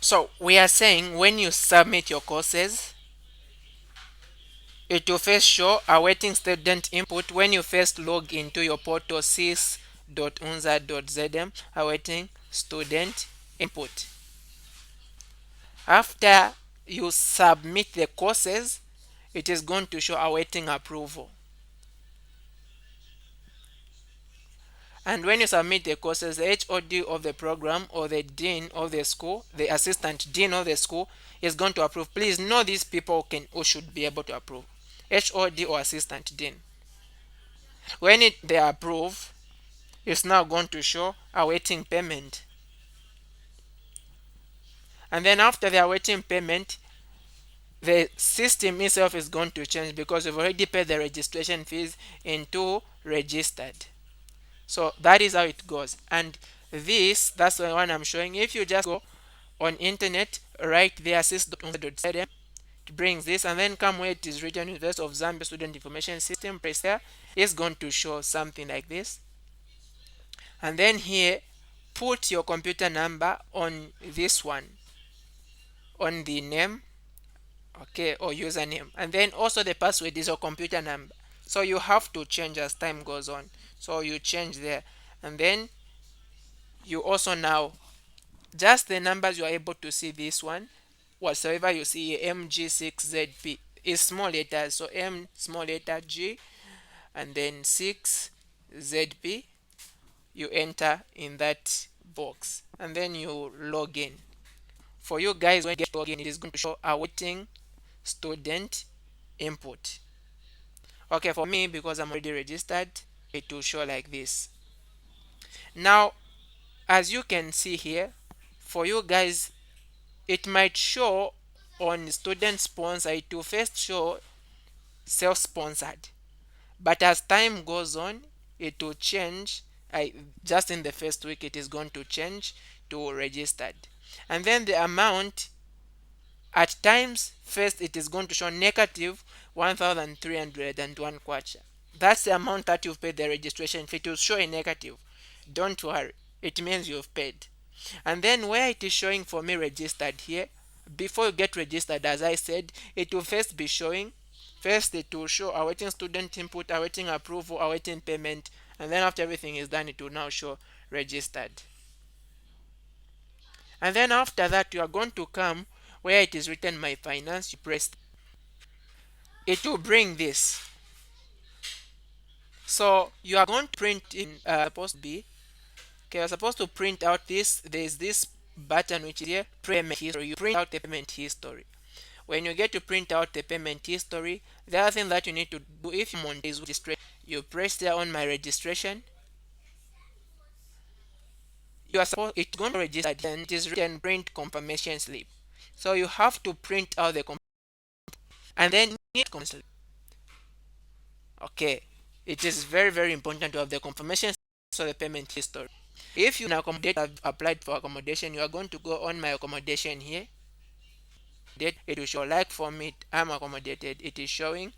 So we are saying when you submit your courses, it will first show awaiting student input when you first log into your portal sys.unza.zm awaiting student input. After you submit the courses, it is going to show awaiting approval. And when you submit the courses, the HOD of the program or the dean of the school, the assistant dean of the school is going to approve. Please know these people can or should be able to approve. HOD or assistant dean. When they approve, it's now going to show awaiting payment. And then after the awaiting payment, the system itself is going to change because we've already paid the registration fees into registered. So that is how it goes. And that's the one I'm showing. If you just go on internet, write the assist.unza.zm, it brings this, and then come where it is written University of Zambia Student Information System, press there. It's going to show something like this. And then here, put your computer number on this one, on the name, okay, or username. And then also the password is your computer number. So you have to change as time goes on. So you change there. And then you also now just the numbers you are able to see this one whatsoever you see MG6ZP is small letters, so M small letter G and then 6ZP, you enter in that box and then you log in. For you guys, when you get log in, it is going to show awaiting student input. Okay, for me, because I'm already registered, it will show like this. Now, as you can see here, for you guys, it might show on student sponsor, it will first show self-sponsored, but as time goes on it will change. Just in the first week it is going to change to registered, and then the amount at times first it is going to show negative 1301 kwacha. That's the amount that you've paid the registration fee. It will show a negative, don't worry, it means you've paid. And then where it is showing for me registered here, before you get registered, as I said, it will first be showing, first it will show awaiting student input, awaiting approval, awaiting payment, and then after everything is done it will now show registered. And then after that you are going to come where it is written my finance, you press, it will bring this. So you are going to print in supposed to be, okay, you're supposed to print out this. There's this button which is here, payment history. You print out the payment history. When you get to print out the payment history, the other thing that you need to do, if you're on this registration, you press there on my registration. You are supposed, it's going to register, then it is written print confirmation slip. So you have to print out the and then need confirmation slip. Okay, it is very very important to have the confirmation of the payment history. If you have applied for accommodation, you are going to go on my accommodation here. It will show, like for me, I'm accommodated. It is showing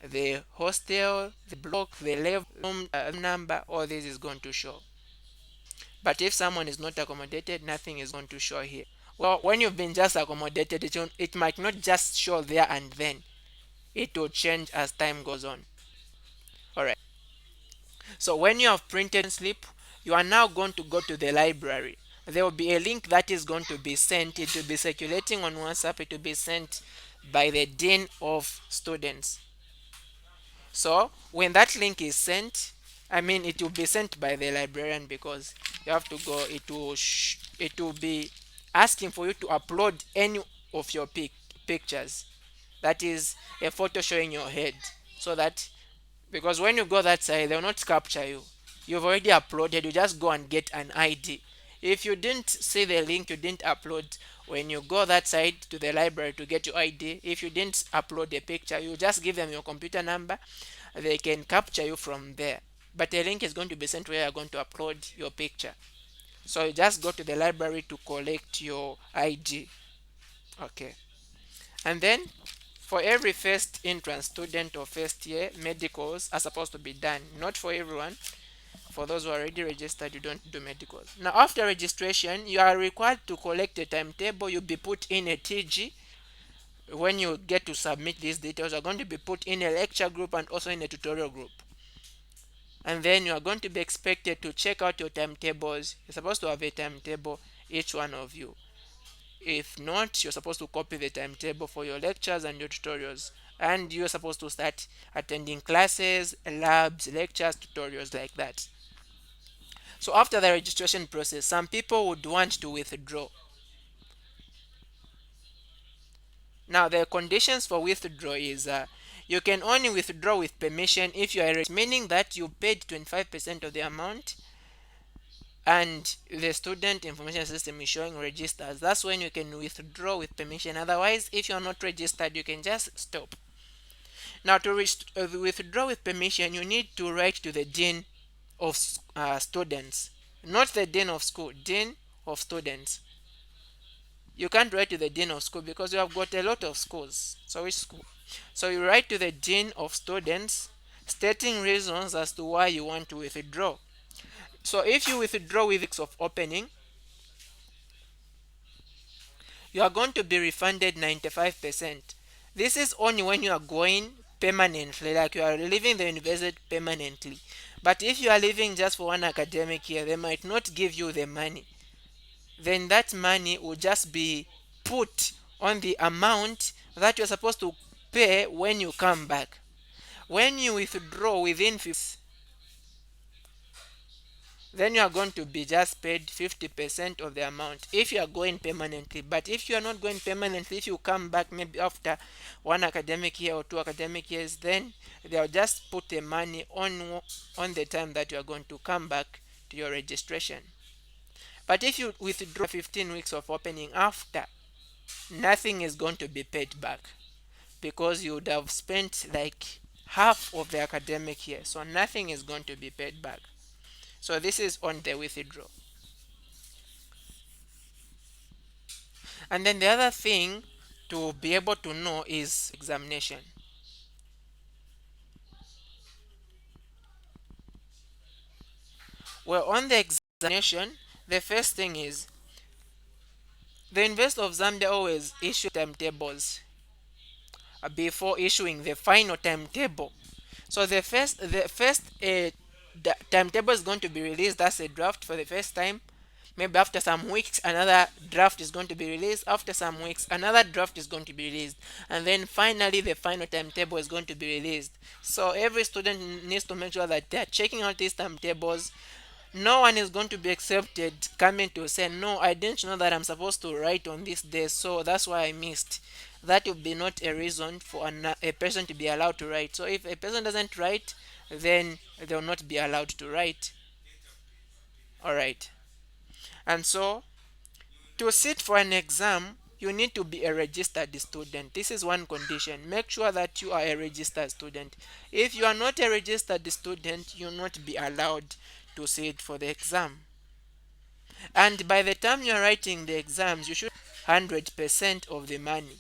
the hostel, the block, the level, room number. All this is going to show. But if someone is not accommodated, nothing is going to show here. Well, when you've been just accommodated, it might not just show there and then. It will change as time goes on. All right. So when you have printed slip, you are now going to go to the library. There will be a link that is going to be sent. It will be circulating on WhatsApp. It will be sent by the dean of students. So when that link is sent, I mean it will be sent by the librarian, because you have to go. It will be asking for you to upload any of your pictures. That is a photo showing your head, so that, because when you go that side they will not capture you. You've already uploaded, you just go and get an ID. If you didn't see the link, you didn't upload, when you go that side to the library to get your ID, if you didn't upload a picture, you just give them your computer number, they can capture you from there. But a link is going to be sent where you're going to upload your picture. So you just go to the library to collect your ID. Okay. And then for every first entrance student or first year, medicals are supposed to be done. Not for everyone, For those who are already registered, you don't do medicals. Now, after registration, you are required to collect a timetable. You'll be put in a TG. When you get to submit these details, you're going to be put in a lecture group and also in a tutorial group. And then you are going to be expected to check out your timetables. You're supposed to have a timetable, each one of you. If not, you're supposed to copy the timetable for your lectures and your tutorials. And you're supposed to start attending classes, labs, lectures, tutorials like that. So after the registration process, some people would want to withdraw. Now the conditions for withdraw is you can only withdraw with permission if you are, meaning that you paid 25% of the amount and the student information system is showing registers. That's when you can withdraw with permission. Otherwise, if you're not registered, you can just stop. Now to withdraw with permission, you need to write to the dean of students, not the dean of school, dean of students. You can't write to the dean of school because you have got a lot of schools. So which school? So you write to the dean of students stating reasons as to why you want to withdraw. So if you withdraw with weeks of opening, you are going to be refunded 95%. This is only when you are going permanently, like you are leaving the university permanently. But if you are leaving just for one academic year, they might not give you the money. Then that money will just be put on the amount that you're supposed to pay when you come back. When you withdraw within 50, then you are going to be just paid 50% of the amount if you are going permanently. But if you are not going permanently, if you come back maybe after one academic year or two academic years, then they'll just put the money on the time that you are going to come back to your registration. But if you withdraw 15 weeks of opening after, nothing is going to be paid back because you would have spent like half of the academic year, so nothing is going to be paid back. So this is on the withdrawal. And then the other thing to be able to know is examination. Well, on the examination, the first thing is the University of Zambia always issue timetables before issuing the final timetable. So the first timetable is going to be released as a draft for the first time. Maybe after some weeks, another draft is going to be released. After some weeks, another draft is going to be released. And then finally, the final timetable is going to be released. So every student needs to make sure that they are checking out these timetables. No one is going to be accepted coming to say, no, I didn't know that I'm supposed to write on this day, so that's why I missed. That will be not a reason for a person to be allowed to write. So if a person doesn't write, then they will not be allowed to write. All right. And so to sit for an exam, you need to be a registered student. This is one condition. Make sure that you are a registered student. If you are not a registered student, you will not be allowed to sit for the exam. And by the time you are writing the exams, you should 100% of the money.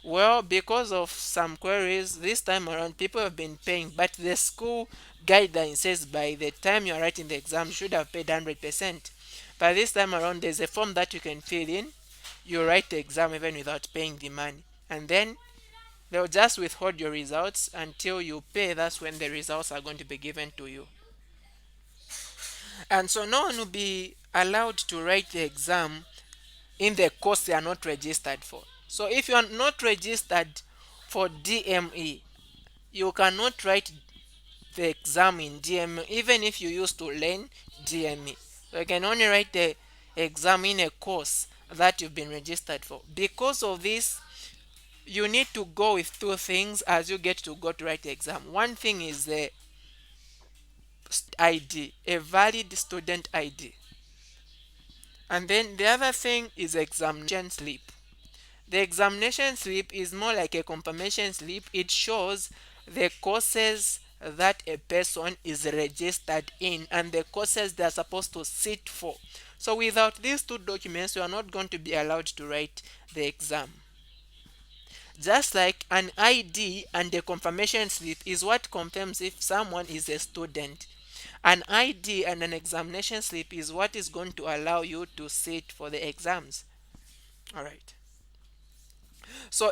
Well, because of some queries this time around, people have been paying, but the school guideline says by the time you are writing the exam, you should have paid 100%. But this time around, there's a form that you can fill in. You write the exam even without paying the money, and then they'll just withhold your results until you pay. That's when the results are going to be given to you. And so no one will be allowed to write the exam in the course they are not registered for. So if you are not registered for DME, you cannot write the exam in DME even if you used to learn DME. So you can only write the exam in a course that you've been registered for. Because of this, you need to go with two things as you get to go to write the exam. One thing is the ID, a valid student ID. And then the other thing is examination slip. The examination slip is more like a confirmation slip. It shows the courses that a person is registered in and the courses they are supposed to sit for. So without these two documents, you are not going to be allowed to write the exam. Just like an ID and a confirmation slip is what confirms if someone is a student. An ID and an examination slip is what is going to allow you to sit for the exams. All right. So